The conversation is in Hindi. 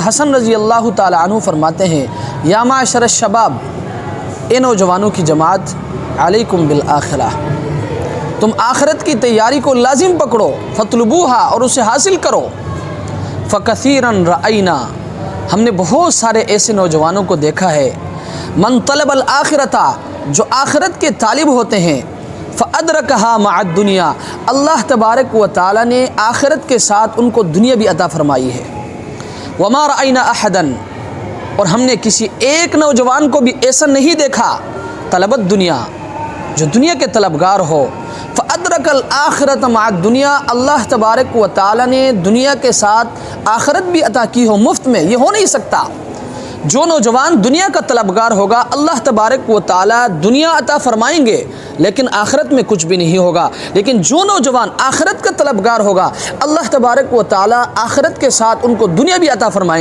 हसन रज़ी अल्लाह ताला अन्हु फरमाते हैं, या माशर शबाब, ए नौजवानों की जमात, अलैकुम बिल आखिरह, तुम आखिरत की तैयारी को लाजिम पकड़ो, फतलबूहा, और उसे हासिल करो। फ़कसीरन रअयना, हमने बहुत सारे ऐसे नौजवानों को देखा है, मन तलबल आखिरता, जो आखिरत के तालिब होते हैं, फ़अदरकहा मअद दुनिया, अल्लाह तबारक व तआला ने आखिरत के साथ उनको दुनिया भी अता फरमाई है। वमा रअयना अहदन, और हमने किसी एक नौजवान को भी ऐसा नहीं देखा, तलबत दुनिया, जो दुनिया के तलबगार हो, फ़अदरकल आखिरत मअद दुनिया, अल्लाह तबारक व तआला ने दुनिया के साथ आखिरत भी अता की हो मुफ्त में। ये हो नहीं सकता। जो नौजवान दुनिया का तलबगार होगा, अल्लाह तबारक व तआला दुनिया अता फरमाएंगे, लेकिन आखिरत में कुछ भी नहीं होगा। लेकिन जो नौजवान आखिरत का तलबगार होगा, अल्लाह तबारक व तआला आखिरत के साथ उनको दुनिया भी अता फरमाएंगे।